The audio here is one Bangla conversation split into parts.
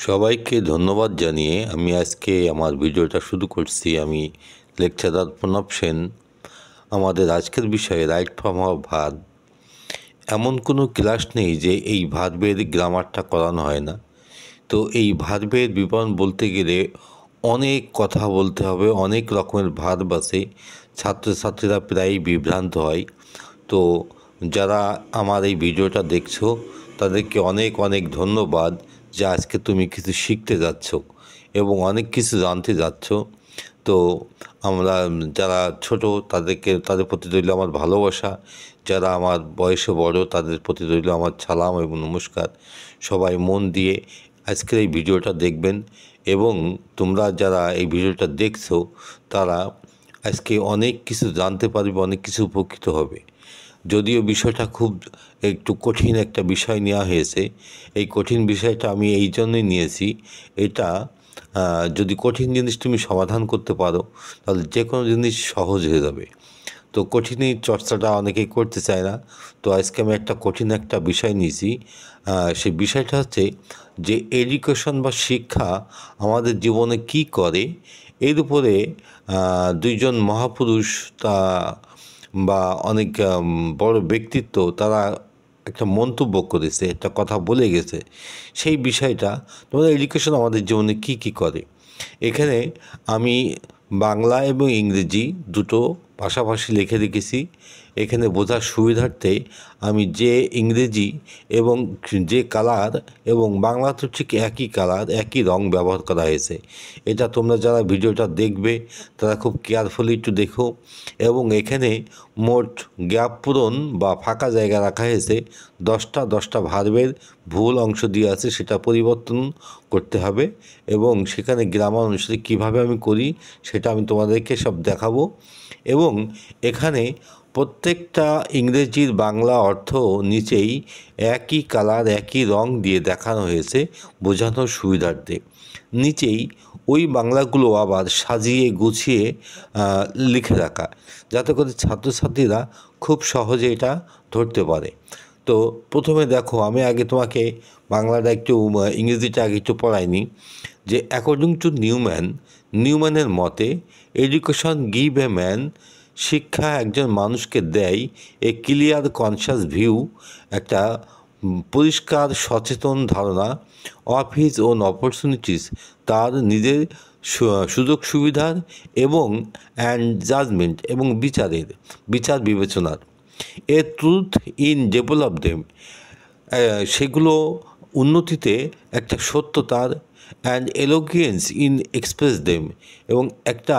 সবাইকে ধন্যবাদ জানিয়ে আমি আজকে আমার ভিডিওটা শুরু করছি। আমি লেকচারার প্রণব সেন। আমাদের আজকের বিষয়ে রাইট ফর্ম অফ ভার্ব। এমন কোনো ক্লাস নেই যে এই ভার্বের গ্রামারটা করানো হয় না। তো এই ভার্বের বিবরণ বলতে গেলে অনেক কথা বলতে হবে, অনেক রকমের ভার্ব আছে। ছাত্রছাত্রীরা প্রায়ই বিভ্রান্ত হয়। তো যারা আমার এই ভিডিওটা দেখছো তাদেরকে অনেক অনেক ধন্যবাদ যে আজকে তুমি কিছু শিখতে যাচ্ছ এবং অনেক কিছু জানতে যাচ্ছ। তো আমরা যারা ছোট তাদের প্রতি রইল আমার ভালোবাসা, যারা আমার বয়সে বড় তাদের প্রতি রইল আমার সালাম এবং নমস্কার। সবাই মন দিয়ে আজকের এই ভিডিওটা দেখবেন এবং তোমরা যারা এই ভিডিওটা দেখছো তারা আজকে অনেক কিছু জানতে পারবে, অনেক কিছু উপকৃত হবে। যদিও বিষয়টা খুব একটু কঠিন একটা বিষয় নেওয়া হয়েছে। এই কঠিন বিষয়টা আমি এই জন্যই নিয়েছি, এটা যদি কঠিন জিনিস তুমি সমাধান করতে পারো তাহলে যে কোনো জিনিস সহজ হয়ে যাবে। তো কঠিনই চর্চাটা অনেকেই করতে চায় না। তো আজকে আমি একটা কঠিন একটা বিষয় নিয়েছি। সেই বিষয়টা হচ্ছে যে এডুকেশন বা শিক্ষা আমাদের জীবনে কি করে, এর উপরে দুইজন মহাপুরুষ তা বা অনেক বড় ব্যক্তিত্ব তারা একটা মন্তব্য করেছে, একটা কথা বলে গেছে। সেই বিষয়টা তোমাদের এডুকেশন আমাদের জীবনে কি কি করে। এখানে আমি বাংলা এবং ইংরেজি দুটো পাশাপাশি লিখে রেখেছি। এখানে বোঝার সুবিধার্থে আমি যে ইংরেজি এবং যে কালার এবং বাংলা তো ঠিক একই কালার একই রং ব্যবহার করা হয়েছে। এটা তোমরা যারা ভিডিওটা দেখবে তারা খুব কেয়ারফুলি একটু দেখো। এবং এখানে মোট গ্যাপ পূরণ বা ফাঁকা জায়গা রাখা হয়েছে 10টা ভার্বের ভুল অংশ দিয়ে আছে, সেটা পরিবর্তন করতে হবে এবং সেখানে গ্রামার অনুসারে কীভাবে আমি করি সেটা আমি তোমাদেরকে সব দেখাবো। এবং এখানে প্রত্যেকটা ইংরেজির বাংলা অর্থ নিচেই একই কালার একই রং দিয়ে দেখানো হয়েছে বোঝানোর সুবিধার্থে। নিচেই ওই বাংলাগুলো আবার সাজিয়ে গুছিয়ে লিখে রাখা, যাতে করে ছাত্রছাত্রীরা খুব সহজে এটা ধরতে পারে। তো প্রথমে দেখো, আমি আগে তোমাকে বাংলাটা একটু ইংরেজিটা আগে একটু পড়াইনি। যে অ্যাকর্ডিং টু নিউম্যানের মতে এডুকেশন গিভ এ ম্যান, শিক্ষা একজন মানুষকে দেয় এ ক্লিয়ার কনসাস ভিউ, একটা পরিষ্কার সচেতন ধারণা অফ হিজ ওন অপরচুনিটিস, তার নিজের সুযোগ সুবিধার এবং অ্যান্ড জাজমেন্ট এবং বিচার বিবেচনার। A truth in develop them, সেগুলো উন্নতিতে একটা সত্যতার, and eloquence in express them, এবং একটা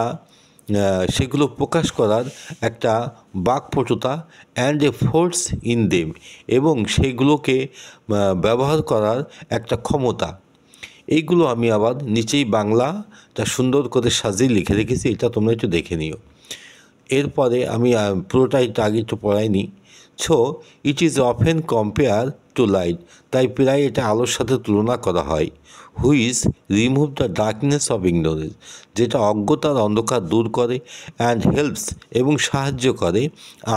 সেগুলো প্রকাশ করার একটা বাকপটুতা, and a force in them, এবং সেগুলোকে ব্যবহার করার একটা ক্ষমতা। এইগুলো আমি আবার নিচেই বাংলাটা সুন্দর করে সাজিয়ে লিখে রেখেছি, এটা তোমরা একটু দেখে নিও। এরপরে আমি পুরোটাই আগে একটু পড়াইনি। So it is often compare to light, তাই প্রায় এটা আলোর সাথে তুলনা করা হয়। Which remove the darkness of ignorance, যেটা অজ্ঞতার অন্ধকার দূর করে, অ্যান্ড হেল্পস এবং সাহায্য করে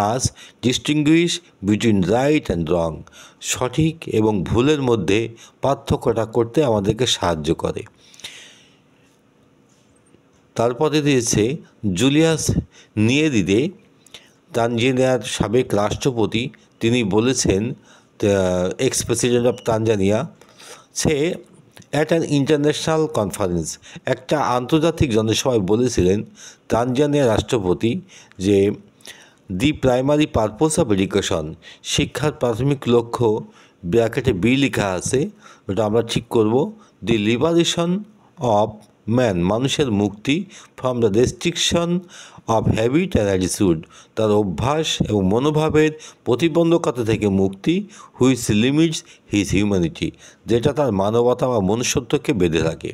us distinguish between right and wrong, সঠিক এবং ভুলের মধ্যে পার্থক্যটা করতে আমাদেরকে সাহায্য করে। তারপরে দিয়েছে জুলিয়াস নিয়েরিরে, তানজানিয়ার সাবেক রাষ্ট্রপতি। তিনি বলেছেন, x president of Tanzania, say at an international conference, একটা আন্তর্জাতিক জনসভায় বলেছিলেন তানজানিয়ার রাষ্ট্রপতি যে the primary purpose of education, শিক্ষার প্রাথমিক লক্ষ্য, ব্র্যাকেটে বি লেখা আছে, ওটা আমরা ঠিক করব, দি লিবারেশন অফ ম্যান, মানুষের মুক্তি, from the restriction of habit and attitude, তার অভ্যাস এবং মনোভাবের প্রতিবন্ধকতা থেকে মুক্তি, হুইচ লিমিটস হিজ হিউম্যানিটি, যেটা তার মানবতা বা মনুষ্যত্বকে বেঁধে রাখে।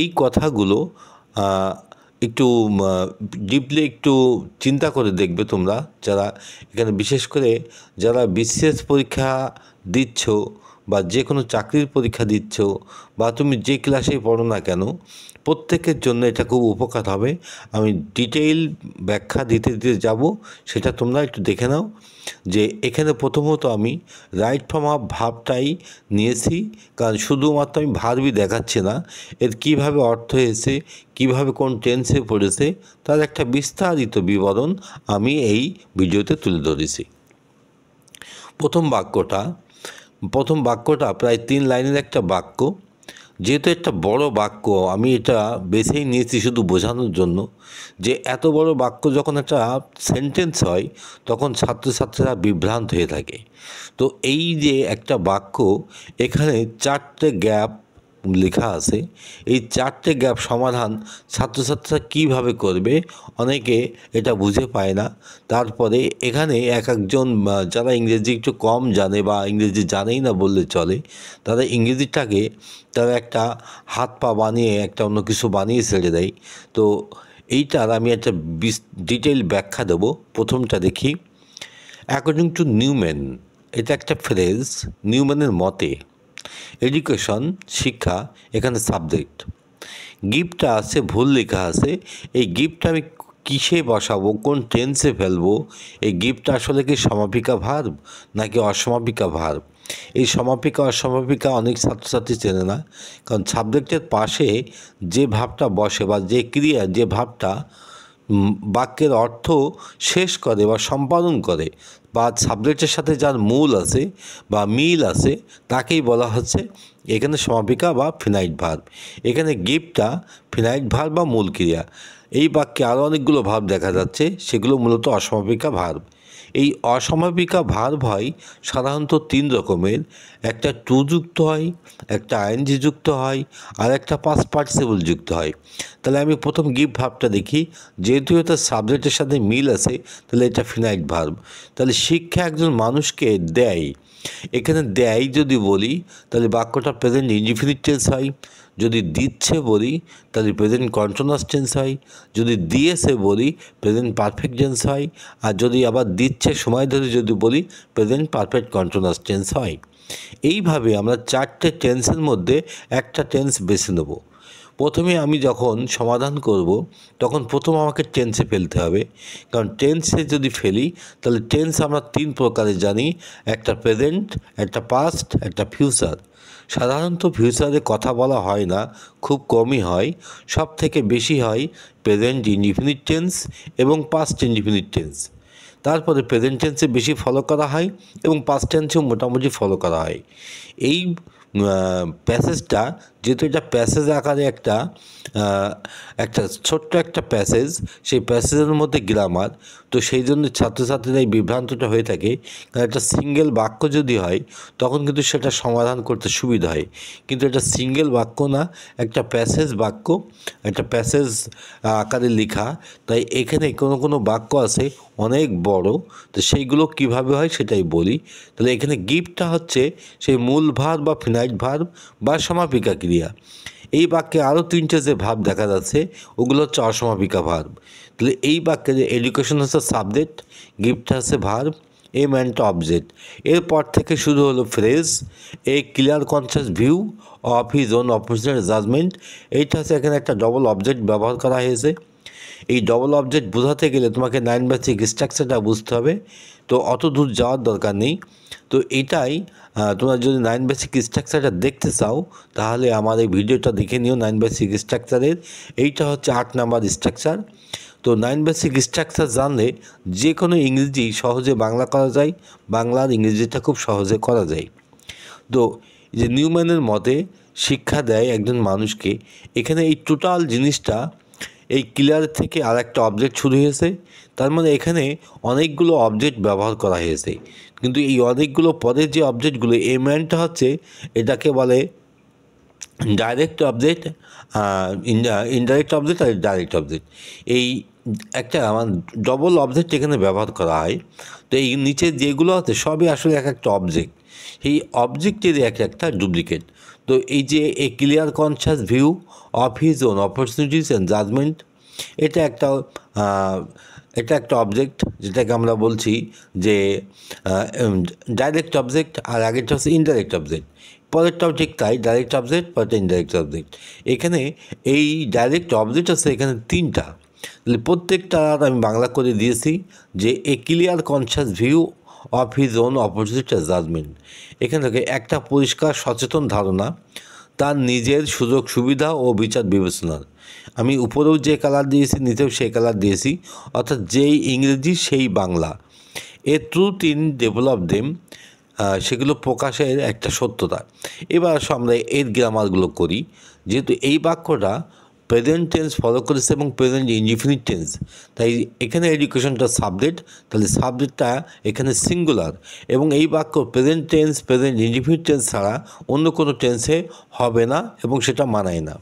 এই কথাগুলো একটু ডিপলি একটু চিন্তা করে দেখবে তোমরা, যারা এখানে বিশেষ করে যারা বিসিএস পরীক্ষা দিচ্ছ বা যে কোনো চাকরির পরীক্ষা দিচ্ছ বা তুমি যে ক্লাসেই পড়ো না কেন, প্রত্যেকের জন্য এটা খুব উপকার হবে। আমি ডিটেইল ব্যাখ্যা দিতে দিতে যাব, সেটা তোমরা একটু দেখে নাও। যে এখানে প্রথমত আমি রাইট ফর্ম অফ ভার্বটাই নিয়েছি, কারণ শুধুমাত্র আমি ভার্বই দেখাচ্ছি না, এর কীভাবে অর্থ এসে, কীভাবে কোন টেন্সে পড়েছে, তার একটা বিস্তারিত বিবরণ আমি এই ভিডিওতে তুলে ধরেছি। প্রথম বাক্যটা প্রায় 3 লাইনের একটা বাক্য। যেহেতু একটা বড় বাক্য, আমি এটা বেছেই নিয়েছি শুধু বোঝানোর জন্য যে এত বড় বাক্য যখন একটা সেন্টেন্স হয় তখন ছাত্রছাত্রীরা বিভ্রান্ত হয়ে থাকে। তো এই যে একটা বাক্য, এখানে 4টে গ্যাপ লেখা আছে, এই 4টে গ্যাপ সমাধান ছাত্রছাত্রীরা কীভাবে করবে অনেকে এটা বুঝে পায় না। তারপরে এখানে এক একজন যারা ইংরেজি একটু কম জানে বা ইংরেজি জানেই না বললে চলে, তারা ইংরেজিটাকে তারা একটা হাত পা বানিয়ে একটা অন্য কিছু বানিয়ে ছেড়ে দেয়। তো এইটার আমি একটা ডিটেইল ব্যাখ্যা দেবো। প্রথমটা দেখি, অ্যাকর্ডিং টু নিউম্যান, এটা একটা ফ্রেজ। নিউম্যানের মতে এডুকেশন, শিক্ষা, এখানে সাবজেক্ট। গিফটটা আছে, ভুল লেখা আছে। এই গিফটটা আমি কিসে বসাবো, কোন টেন্সে ফেলবো? এই গিফটটা আসলে কি সমাপিকা ভার্ব নাকি অসমাপিকা ভার্ব? এই সমাপিকা অসমাপিকা অনেক ছাত্রছাত্রী চেনে না, কারণ সাবজেক্টের পাশে যে ভাবটা বসে বা যে ক্রিয়া, যে ভাবটা বাক্যের অর্থ শেষ করে বা সম্পাদন করে বা সাবজেক্টের সাথে যার মূল আছে বা মিল আছে, তাকেই বলা হচ্ছে এখানে সমাপিকা বা ফিনাইট ভার্ব। এখানে গিফটটা ফিনাইট ভার্ব বা মূল ক্রিয়া। এই বাক্যে আরও অনেকগুলো ভার্ব দেখা যাচ্ছে, সেগুলো মূলত অসমাপিকা ভার্ব। এই অসমাপিকা ভার্ব হয় সাধারণত 3 রকমের। একটা টু যুক্ত হয়, একটা আইএনজি যুক্ত হয়, আর একটা পাস্ট পার্টিসিপল যুক্ত হয়। তাহলে আমি প্রথম গিভ ভার্বটা দেখি। যেহেতু এটা সাবজেক্টের সাথে মিল আছে, তাহলে এটা ফিনাইট ভার্ব। তাহলে শিক্ষা একজন মানুষকে দেয়, এখানে দেয় যদি বলি তাহলে বাক্যটা প্রেজেন্ট ইনডিফিনিট টেন্স হয়। যদি দিচ্ছে বলি তাহলে প্রেজেন্ট কন্টিনিউয়াস টেন্স হয়। যদি দিয়েছে বলি প্রেজেন্ট পারফেক্ট টেন্স হয়। আর যদি আবার দিচ্ছে সময় ধরে যদি বলি প্রেজেন্ট পারফেক্ট কন্টিনিউয়াস টেন্স হয়। এইভাবে আমরা 4টে টেন্সের মধ্যে একটা টেন্স বেছে নেব। প্রথমে আমি যখন সমাধান করব তখন প্রথম আমাকে টেন্সে ফেলতে হবে, কারণ টেন্সে যদি ফেলি তাহলে টেন্স আমরা 3 প্রকারে জানি, একটা প্রেজেন্ট, একটা পাস্ট, একটা ফিউচার। সাধারণত ফিউচারে কথা বলা হয় না, খুব কমই হয়। সব থেকে বেশি হয় প্রেজেন্ট ইনডিফিনিট টেন্স এবং পাস্ট ইনডিফিনিট টেন্স। তারপরে প্রেজেন্ট টেন্সে বেশি ফলো করা হয় এবং পাস্ট টেন্সেও মোটামুটি ফলো করা হয়। এই প্যাসেজটা, যেহেতু এটা প্যাসেজ আকারে একটা ছোট্ট একটা প্যাসেজ, সেই প্যাসেজের মধ্যে গ্রামার, তো সেই জন্য ছাত্রছাত্রীরা এই বিভ্রান্তটা হয়ে থাকে। কারণ একটা সিঙ্গেল বাক্য যদি হয় তখন কিন্তু সেটা সমাধান করতে সুবিধা হয়, কিন্তু এটা সিঙ্গেল বাক্য না, একটা প্যাসেজ বাক্য, একটা প্যাসেজ আকারে লেখা। তাই এখানে কোনো বাক্য আছে অনেক বড়, তো সেইগুলো কিভাবে হয় সেটাই বলি। তাহলে এখানে গিফটটা হচ্ছে সেই মূল ভার্ব বা ফিনাইট ভার্ব বা সমাপিকা ক্রিয়া। এই বাক্যে আরও 3টে যে ভার্ব দেখা যাচ্ছে ওগুলো হচ্ছে অসমাপিকা ভার্ব। তাহলে এই বাক্যে যে এডুকেশন হচ্ছে সাবজেক্ট, গিফট হচ্ছে ভার্ব, এম অ্যান্ড অবজেক্ট। এরপর থেকে শুরু হলো phrase, a clear conscious view of his own opportunity judgment. এইটা হচ্ছে এখানে একটা ডবল অবজেক্ট ব্যবহার করা হয়েছে। এই ডবল অবজেক্ট বোঝাতে গেলে তোমাকে 9 বেসিক স্ট্রাকচারটা বুঝতে হবে, তো অত দূর যাওয়ার দরকার নেই। তো এটাই, তোমরা যদি 9 বেসিক স্ট্রাকচারটা দেখতে চাও তাহলে আমার এই ভিডিওটা দেখে নিও 9 বেসিক স্ট্রাকচারের। এইটা হচ্ছে 8 নাম্বার স্ট্রাকচার। তো 9 বেসিক স্ট্রাকচার জানলে যে কোনো ইংরেজি সহজে বাংলা করা যায়, বাংলার ইংরেজিটা খুব সহজে করা যায়। তো যে নিউম্যানের মতে শিক্ষা দেয় একজন মানুষকে, এখানে এই টোটাল জিনিসটা এই ক্লিয়ার থেকে আর একটা অবজেক্ট শুরু হয়েছে। তার মানে এখানে অনেকগুলো অবজেক্ট ব্যবহার করা হয়েছে, কিন্তু এই অনেকগুলো পদের যে অবজেক্টগুলো, এই ম্যানটা হচ্ছে এটাকে বলে ডাইরেক্ট অবজেক্ট, ইনডাইরেক্ট অবজেক্ট আর ডাইরেক্ট অবজেক্ট। এই একটা আমার ডবল অবজেক্ট এখানে ব্যবহার করা হয়। তো এই নিচে যেগুলো আছে সবই আসলে এক একটা অবজেক্ট, এই অবজেক্টের একটা ডুপ্লিকেট। তো এই যে a clear conscious view of his own opportunities and judgement, এটা একটা এটা একটা অবজেক্ট, যেটাকে আমরা বলছি যে ডাইরেক্ট অবজেক্ট, আর আগেরটা হচ্ছে ইনডাইরেক্ট অবজেক্ট। পরেরটাও ঠিক তাই, ডাইরেক্ট অবজেক্ট, পরেরটা ইনডাইরেক্ট অবজেক্ট। এখানে এই ডাইরেক্ট অবজেক্ট আছে এখানে 3টা, তাহলে প্রত্যেকটা আমি বাংলা করে দিয়েছি যে a clear conscious view of his own opposite judgement. এখান থেকে একটা পরিষ্কার সচেতন ধারণা তার নিজের সুযোগ সুবিধা ও বিচার বিবেচনার। আমি উপরেও যে কালার দিয়েছি নিচেও সেই কালার দিয়েছি, অর্থাৎ যেই ইংরেজি সেই বাংলা। এ ট্রুথ ইন ডেভেলপ দেম, সেগুলো প্রকাশের একটা সত্যতা। এবার আসো আমরা এর গ্রামারগুলো করি। যেহেতু এই বাক্যটা প্রেজেন্ট টেন্স ফলো করেছে এবং প্রেজেন্ট ইনডিফিনিট টেন্স, তাই এখানে এডুকেশনটা সাবজেক্ট, তাহলে সাবজেক্টটা এখানে সিঙ্গুলার, এবং এই বাক্য present tense present indefinite tense ছাড়া অন্য কোনো টেন্সে হবে না এবং সেটা মানায় না।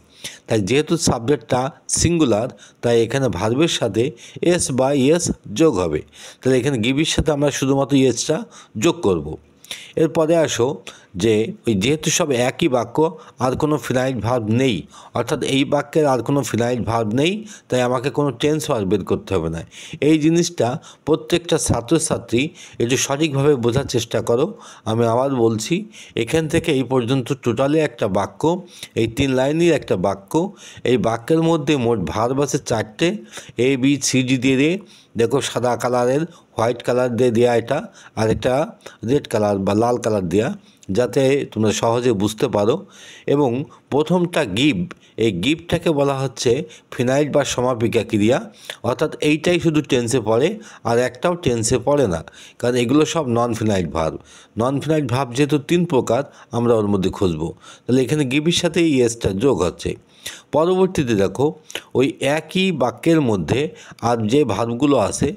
তাই যেহেতু সাবজেক্টটা সিঙ্গুলার, তাই এখানে ভার্বের সাথে এস বা ইয়েস যোগ হবে। তাহলে এখানে গিভির সাথে আমরা শুধুমাত্র ইয়েসটা যোগ করব। এরপরে আসো যে ওই যেহেতু সব একই বাক্য, আর কোনো ফিনাইট ভার্ব নেই, অর্থাৎ এই বাক্যের আর কোনো ফিনাইট ভার্ব নেই, তাই আমাকে কোনো টেন্স ভার্ব বের করতে হবে না। এই জিনিসটা প্রত্যেকটা ছাত্রছাত্রী একটু সঠিকভাবে বোঝার চেষ্টা করো। আমি আবার বলছি, এখান থেকে এই পর্যন্ত টোটালি একটা বাক্য, এই 3 লাইনের একটা বাক্য। এই বাক্যের মধ্যে মোট ভার্ব আছে 4টে, এ বি সি ডি দিয়ে দেখো সাদা কালারের, হোয়াইট কালার দিয়ে দেওয়া এটা, আর একটা রেড কালার বা লাল কালার দেওয়া, যাতে তোমরা সহজে বুঝতে পারো। এবং প্রথমটা গিভ, এই গিভটাকে বলা হচ্ছে ফিনাইট বা সমাপিকা ক্রিয়া, অর্থাৎ এইটাই শুধু টেন্সে পড়ে, আর একটাও টেন্সে পড়ে না, কারণ এগুলো সব নন ফিনাইট ভার্ব। নন ফিনাইট ভার্ব যেহেতু 3 প্রকার, আমরা ওর মধ্যে খুঁজবো। তাহলে এখানে গিভের সাথে ইয়েসটা যোগ হচ্ছে। পরবর্তীতে দেখো ওই একই বাক্যের মধ্যে আর যে ভার্বগুলো আছে,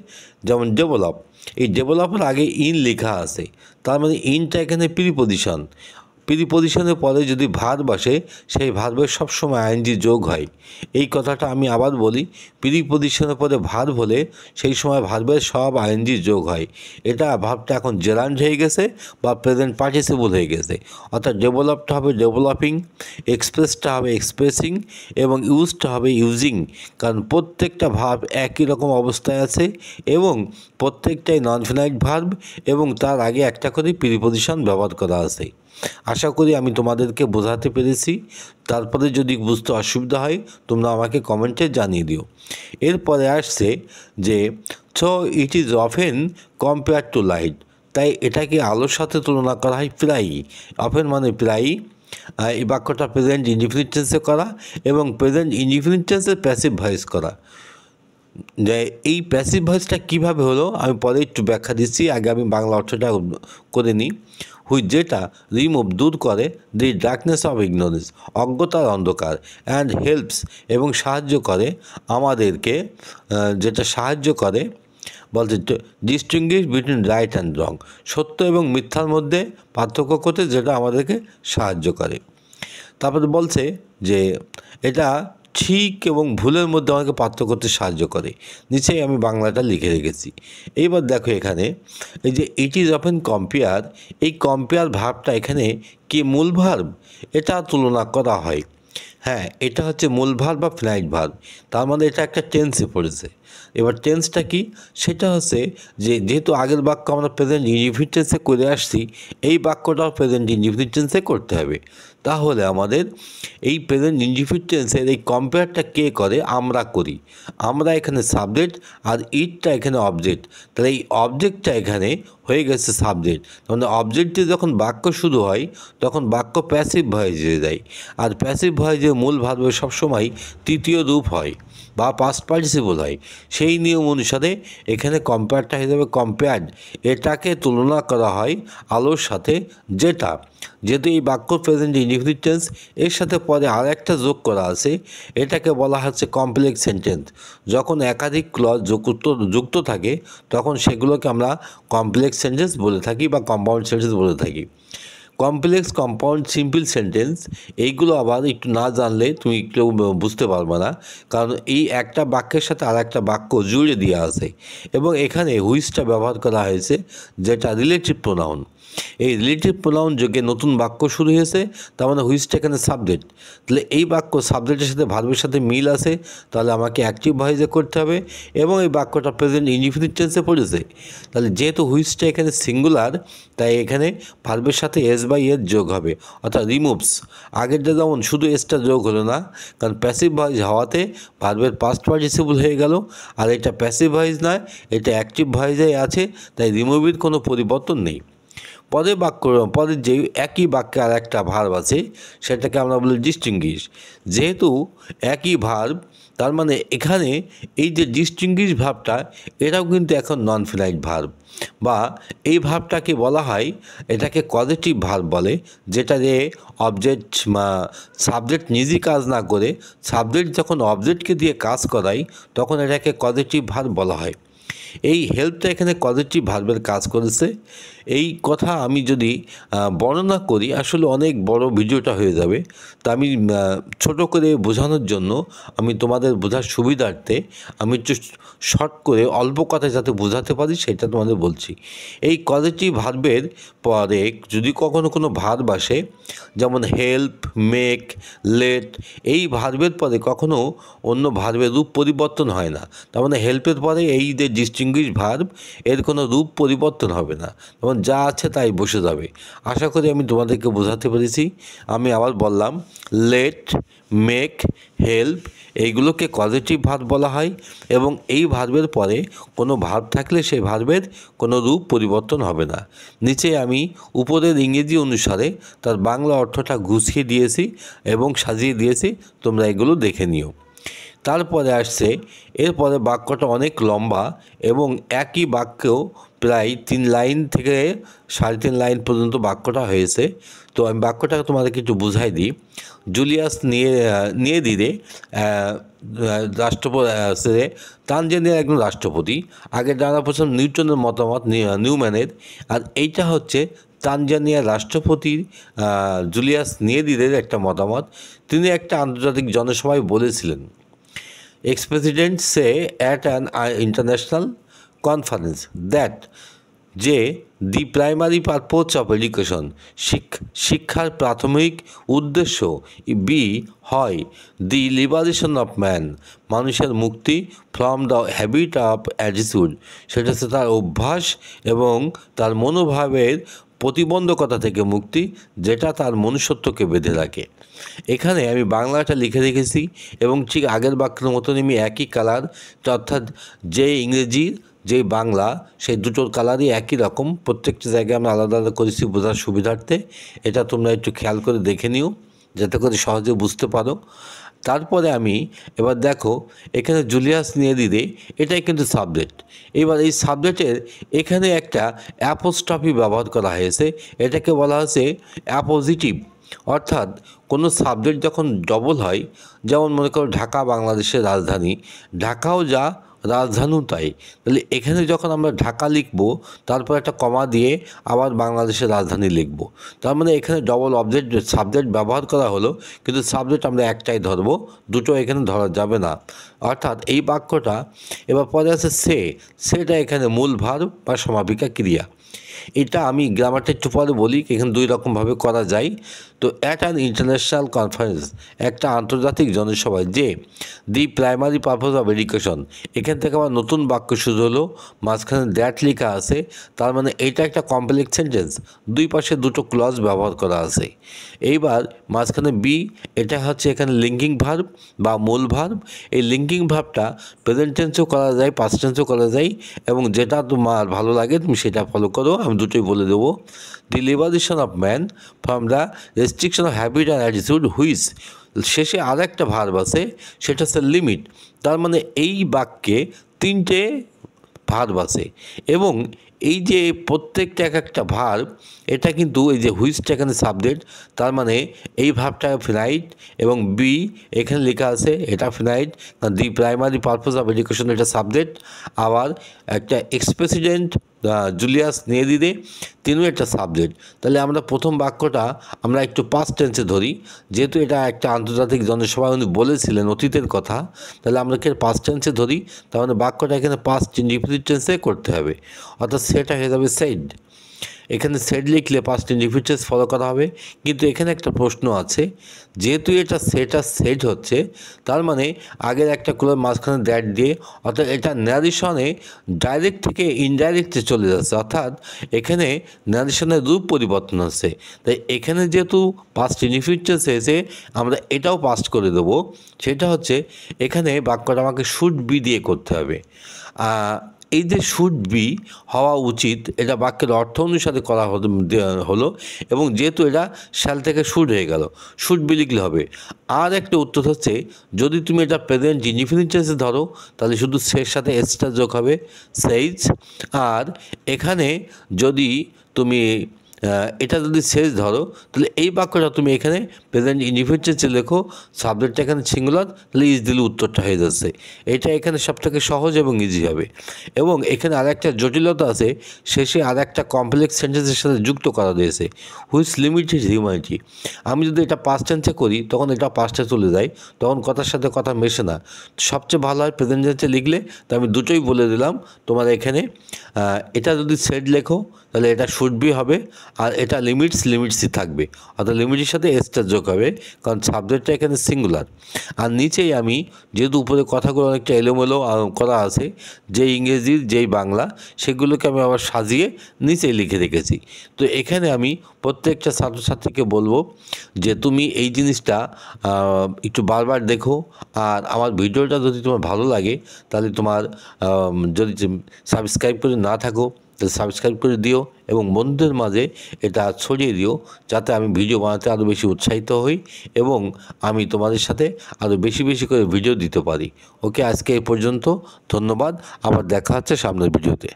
যেমন ডেভেলপ, এই ডেভেলপের আগে ইন লেখা আছে, তার মানে ইনটা এখানে প্রিপজিশন। প্রিপজিশনের পরে যদি ভার্ব আসে, সেই ভার্বের সবসময় আইএনজি যোগ হয়। এই কথাটা আমি আবার বলি, প্রিপজিশনের পরে ভার্ব হলে সেই সময় ভার্বের সব আইএনজি যোগ হয়। এটা ভার্বটা এখন জেরান্ড হয়ে গেছে বা প্রেজেন্ট পার্টিসিপল হয়ে গেছে, অর্থাৎ ডেভেলপটা হবে ডেভেলপিং, এক্সপ্রেসটা হবে এক্সপ্রেসিং, এবং ইউজটা হবে ইউজিং, কারণ প্রত্যেকটা ভার্ব একই রকম অবস্থায় আছে এবং প্রত্যেকটাই নন ফিনাইট ভার্ব, এবং তার আগে একটা করে প্রিপজিশন ব্যবহার করা আছে। আশা করি আমি তোমাদেরকে বোঝাতে পেরেছি। তারপরে যদি বুঝতে অসুবিধা হয় তোমরা আমাকে কমেন্টে জানিয়ে দিও। এরপরে আসছে যে so it is often compare to light, তাই এটাকে আলোর সাথে তুলনা করা হয় প্রায়ই। অফেন মানে প্রায়ই। এই বাক্যটা প্রেজেন্ট ইনডিফিনিট টেন্সে করা এবং প্রেজেন্ট ইনডিফিনিট টেন্সের প্যাসিভ ভয়েস করা। যে এই প্যাসিভ ভয়েসটা কীভাবে হলো আমি পরে একটু ব্যাখ্যা দিচ্ছি, আগে আমি বাংলা অর্থটা করে নিই। হুইচ, যেটা রিমুভ দূর করে, দি ডার্কনেস অফ ইগনোরেন্স, অজ্ঞতার অন্ধকার, অ্যান্ড হেল্পস এবং সাহায্য করে আমাদেরকে, যেটা সাহায্য করে বলতে ডিস্টিংগুইশ বিটুইন রাইট অ্যান্ড রং, সত্য এবং মিথ্যার মধ্যে পার্থক্য করতে যেটা আমাদেরকে সাহায্য করে। তারপরে বলছে যে এটা ঠিক এবং ভুলের মধ্যে আমাকে পার্থক্য করতে সাহায্য করে। নিচেই আমি বাংলাটা লিখে রেখেছি। এইবার দেখো এখানে এই যে ইট ইজ অফেন কম্পেয়ার, এই কম্পেয়ার ভার্বটা এখানে কি মূল ভার্ব, এটা তুলনা করা হয়। হ্যাঁ, এটা হচ্ছে মূল ভার্ব বা ফিনাইট ভার্ব, তার মানে এটা একটা টেন্সে পড়েছে। এবার টেন্সটা কি, সেটা হচ্ছে যে যেহেতু আগের বাক্য আমরা প্রেজেন্ট ইনডিফিনিট টেন্সে করে আসছি, এই বাক্যটাও প্রেজেন্ট ইনডিফিনিট টেন্সে করতে হবে। তাহলে আমাদের এই প্রেজেন্ট ইনডিফিনিট টেন্সের এই কম্পেয়ারটা কে করে, আমরা করি। আমরা এখানে সাবজেক্ট আর ইটটা এখানে অবজেক্ট, তাহলে এই অবজেক্টটা এখানে হয়ে গেছে সাবজেক্ট। মানে অবজেক্টে যখন বাক্য শুরু হয় তখন বাক্য প্যাসিভ ভয়েসে যায়, আর প্যাসিভ ভয়েসে মূল ভার্বের সবসময় তৃতীয় রূপ হয় বা পাস্ট পার্টিসিপল হয়। সেই নিয়ম অনুসারে এখানে কম্পেয়ারটা হিসেবে কম্পেয়ার্ড, এটাকে তুলনা করা হয় আলোর সাথে, যেটা যেহেতু এই বাক্য প্রেজেন্ট ইনডিফিনিট টেন্স, এর সাথে পরে আর একটা যোগ করা আছে, এটাকে বলা হচ্ছে কমপ্লেক্স সেন্টেন্স। যখন একাধিক ক্লজ যুক্ত থাকে তখন সেগুলোকে আমরা কমপ্লেক্স সেন্টেন্স বলে থাকি বা কম্পাউন্ড সেন্টেন্স বলে থাকি। কমপ্লেক্স, কম্পাউন্ড, সিম্পল সেন্টেন্স এইগুলো আবার একটু না জানলে তুমি কেউ বুঝতে পারবে না, কারণ এই একটা বাক্যের সাথে আর একটা বাক্য জুড়ে দেওয়া আছে এবং এখানে হুইচটা ব্যবহার করা হয়েছে, যেটা রিলেটিভ প্রোনাউন। এই রিলেটিভ প্রোনাউন যোগে নতুন বাক্য শুরু হয়েছে, তার মানে হুইচটা এখানে সাবজেক্ট। তাহলে এই বাক্য সাবজেক্টের সাথে ভার্বের সাথে মিল আছে, তাহলে আমাকে অ্যাক্টিভ ভয়েসে করতে হবে এবং এই বাক্যটা প্রেজেন্ট ইনডিফিনিট টেন্সে পড়েছে। তাহলে যেহেতু হুইচটা এখানে সিঙ্গুলার, তাই এখানে ভার্বের সাথে এস বাই এস যোগ হবে, অর্থাৎ রিমুভস। আগেরটা যেমন শুধু এসটা যোগ হলো না, কারণ প্যাসিভ ভয়েস হওয়াতে ভার্বের পাস্ট পার্টিসিপল হয়ে গেল, আর এটা প্যাসিভ ভয়েস নয়, এটা অ্যাক্টিভ ভয়েসে আছে, তাই রিমুভের কোনো পরিবর্তন নেই। পরের যে একই বাক্যে আর একটা ভার্ব আছে, সেটাকে আমরা বলি ডিস্টিংগুইশ। যেহেতু একই ভার্ব, তার মানে এখানে এই যে ডিস্টিংগুইশ ভার্বটা, এটাও কিন্তু এখন নন ফিনাইট ভার্ব, বা এই ভার্বটাকে বলা হয়, এটাকে কজেটিভ ভার্ব বলে, যেটা যে অবজেক্ট সাবজেক্ট নিজে কাজ না করে সাবজেক্ট যখন অবজেক্টকে দিয়ে কাজ করায়, তখন এটাকে কজেটিভ ভার্ব বলা হয়। এই হেল্পটা এখানে কজেটিভ ভার্বের কাজ করেছে। এই কথা আমি যদি বর্ণনা করি, আসলে অনেক বড় ভিডিওটা হয়ে যাবে। তা আমি ছোট করে বোঝানোর জন্য, আমি তোমাদের বোঝার সুবিধার্থে আমি একটু শর্ট করে অল্প কথায় যাতে বোঝাতে পারি সেটা তোমাদের বলছি। এই কজেটিভ ভার্বের পরে যদি কখনো কোনো ভার্ব আসে, যেমন হেল্প, মেক, লেট, এই ভার্বের পরে কখনো অন্য ভার্বের রূপ পরিবর্তন হয় না। তার মানে হেল্পের পরে এই যে ডিস্টিংগুইশ ভার্ব, এর কোনো রূপ পরিবর্তন হবে না, যেমন যা আছে তাই বসে যাবে। আশা করি আমি তোমাদেরকে বোঝাতে পেরেছি। আমি আবার বললাম, লেট, মেক, হেল্প, এইগুলোকে কজেটিভ ভার্ব বলা হয়, এবং এই ভার্বের পরে কোনো ভার্ব থাকলে সেই ভার্বের কোনো রূপ পরিবর্তন হবে না। নিচে আমি উপরের ইংরেজি অনুসারে তার বাংলা অর্থটা গুছিয়ে দিয়েছি এবং সাজিয়ে দিয়েছি, তোমরা এগুলো দেখে নিও। তারপরে আসছে, এরপরে বাক্যটা অনেক লম্বা এবং একই বাক্যেও প্রায় 3 লাইন থেকে 3.5 লাইন পর্যন্ত বাক্যটা হয়েছে। তো আমি বাক্যটাকে তোমাদেরকে একটু বুঝাই দিই। জুলিয়াস নিয়েদিরে রাষ্ট্রপতি, তানজানিয়ার একজন রাষ্ট্রপতি। আগে জানা প্রথম নিউটনের মতামত, নিউম্যানের, আর এইটা হচ্ছে তানজানিয়ার রাষ্ট্রপতির জুলিয়াস নিয়েদিরের একটা মতামত। তিনি একটা আন্তর্জাতিক জনসভায় বলেছিলেন, ex-president say at an international conference that যে the primary purpose of education, শিক্ষার প্রাথমিক উদ্দেশ্য হয় দি লিবারেশন অফ ম্যান, মানুষের মুক্তি, from the habit of attitude, সেটা হচ্ছে তার অভ্যাস এবং তার মনোভাবের প্রতিবন্ধকতা থেকে মুক্তি, যেটা তার মনুষ্যত্বকে বেঁধে রাখে। এখানে আমি বাংলাটা লিখে রেখেছি এবং ঠিক আগের বাক্যের মতন আমি একই কালার, অর্থাৎ যে ইংরেজি যে বাংলা, সেই দুটোর কালারই একই রকম, প্রত্যেকটা জায়গায় আমরা আলাদা আলাদা করেছি বোঝার সুবিধার্থে। এটা তোমরা একটু খেয়াল করে দেখে নিও, যাতে করে সহজে বুঝতে পারো। তারপরে আমি এবার দেখো, এখানে জুলিয়াস নিয়েদিরে, এটাই কিন্তু সাবজেক্ট। এবার এই সাবজেক্টের এখানে একটা অ্যাপোস্ট্রফি ব্যবহার করা হয়েছে, এটাকে বলা হয়েছে অ্যাপোজিটিভ। অর্থাৎ কোনো সাবজেক্ট যখন ডবল হয়, যেমন মনে করো ঢাকা বাংলাদেশের রাজধানী, ঢাকাও যা রাজধানীও তাই, তাহলে এখানে যখন আমরা ঢাকা লিখব, তারপর একটা কমা দিয়ে আবার বাংলাদেশের রাজধানী লিখব, তার মানে এখানে ডবল সাবজেক্ট ব্যবহার করা হলো, কিন্তু সাবজেক্ট আমরা একটাই ধরবো, দুটো এখানে ধরা যাবে না। অর্থাৎ এই বাক্যটা, এবার পরে আছে সেটা এখানে মূল ভার্ব বা সমাপিকা ক্রিয়া। এটা আমি গ্রামারটা একটু পরে বলি, এখানে দুই রকমভাবে করা যায়। তো অ্যাট অ্যান ইন্টারন্যাশনাল কনফারেন্স, একটা আন্তর্জাতিক জনসভায়, যে the primary purpose of education, এখান থেকে আবার নতুন বাক্য শুরু হলো, মাঝখানে দ্যাট লেখা আছে, তার মানে এইটা একটা কমপ্লেক্স সেন্টেন্স, দুই পাশে দুটো ক্লজ ব্যবহার করা আছে। এইবার মাঝখানে বি, এটা হচ্ছে এখানে লিঙ্কিং ভার্ব বা মূল ভার্ব। এই লিঙ্কিং ভার্বটা প্রেজেন্ট টেন্সও করা যায়, পাস্ট টেন্সও করা যায়, এবং যেটা তোমার ভালো লাগে তুমি সেটা ফলো করো, আমি দুটোই বলে দেবো। The liberation of man from the restriction of habit and attitude, which, শেষে আর একটা ভার্ব আছে, সেটা হচ্ছে লিমিট। তার মানে এই বাক্যে 3টে ভার্ব আছে, এবং এই যে প্রত্যেকটা এক একটা ভার্ব, এটা কিন্তু এই যে হুইচটা এখানে সাবজেক্ট, তার মানে এই ভার্বটা ফিনাইট, এবং বি এখানে লেখা আছে এটা finite, the primary purpose of education এটা সাবজেক্ট। আবার একটা এক্স-প্রেসিডেন্ট জুলিয়াস নিয়েদিরে, তিনিও একটা সাবজেক্ট। তাহলে আমরা প্রথম বাক্যটা আমরা একটু পাস্ট টেন্সে ধরি, যেহেতু এটা একটা আন্তর্জাতিক জনসভায় উনি বলেছিলেন অতীতের কথা, তাহলে আমরা কি পাস্ট টেন্সে ধরি, তার মানে বাক্যটা এখানে পাস্ট ইনডিফিনিট টেন্সে করতে হবে, অর্থাৎ সেটা হয়ে যাবে সেড। এখানে সেট লিখলে পাস্ট ইনডিফিউচার ফলো করা হবে। কিন্তু এখানে একটা প্রশ্ন আছে, যেহেতু এটা সেট হচ্ছে, তার মানে আগের একটা ক্লোজ মাঝখানে দ্যাট দিয়ে, অর্থাৎ এটা ন্যারেশনে ডাইরেক্ট থেকে ইনডাইরেক্টে চলে যাচ্ছে, অর্থাৎ এখানে ন্যারেশনের রূপ পরিবর্তন হচ্ছে। তাই এখানে যেহেতু পাস্ট ইনডিফিউচার এসে আমরা এটাও পাস্ট করে দেবো। সেটা হচ্ছে এখানে বাক্যটা আমাকে শুড বি দিয়ে করতে হবে। এই যে শুড বি হওয়া উচিত, এটা বাক্যের অর্থ অনুসারে করা হলো, এবং যেহেতু এটা শ্যাল থেকে শুড হয়ে গেল, শুড বি লিখলে হবে। আর একটা উত্তর হচ্ছে, যদি তুমি এটা প্রেজেন্ট ইনডিফিনিটেন্সে ধরো তাহলে শুধু সের সাথে এসটা যোগ হবে, সেইজ। আর এখানে যদি তুমি এটা যদি শেষ ধরো, তাহলে এই বাক্যটা তুমি এখানে প্রেজেন্ট ইনডিফিনিটেন্সে লেখো, সাবজেক্টটা এখানে সিঙ্গুলার, তাহলে ইজ দিলে উত্তরটা হয়ে যাচ্ছে। এটা এখানে সবথেকে সহজ এবং ইজি হবে। এবং এখানে আরেকটা জটিলতা আছে, শেষে আরেকটা কমপ্লেক্স সেন্টেন্সের সাথে যুক্ত করা দিয়েছে, হুইচ লিমিটেড হিউম্যানিটি। আমি যদি এটা পাস্ট টেন্সে করি তখন এটা পাস্টে চলে যায়, তখন কথার সাথে কথা মেশে না। সবচেয়ে ভালো হয় প্রেজেন্ট টেন্সে লিখলে। তো আমি দুটোই বলে দিলাম তোমার এখানে। এটা যদি সেট লেখো তাহলে এটা শুড বি হবে, আর এটা লিমিটসই থাকবে, অর্থাৎ লিমিটের সাথে এসটা যোগ হবে, কারণ সাবজেক্টটা এখানে সিঙ্গুলার। আর নিচেই আমি যেহেতু উপরে কথাগুলো অনেকটা এলোমেলো করা আছে, যেই ইংরেজি যেই বাংলা সেগুলোকে আমি আবার সাজিয়ে নিচেই লিখে রেখেছি। তো এখানে আমি প্রত্যেকটা ছাত্রছাত্রীকে বলবো যে তুমি এই জিনিসটা একটু বারবার দেখো। আর আমার ভিডিওটা যদি তোমার ভালো লাগে তাহলে তোমার যদি সাবস্ক্রাইব করে না থাকো তাহলে সাবস্ক্রাইব করে দিও, এবং বন্ধুদের মাঝে এটা ছড়িয়ে দিও, যাতে আমি ভিডিও বানাতে আরও বেশি উৎসাহিত হই এবং আমি তোমাদের সাথে আরও বেশি বেশি করে ভিডিও দিতে পারি। ওকে, আজকে এই পর্যন্ত। ধন্যবাদ। আবার দেখা হচ্ছে সামনের ভিডিওতে।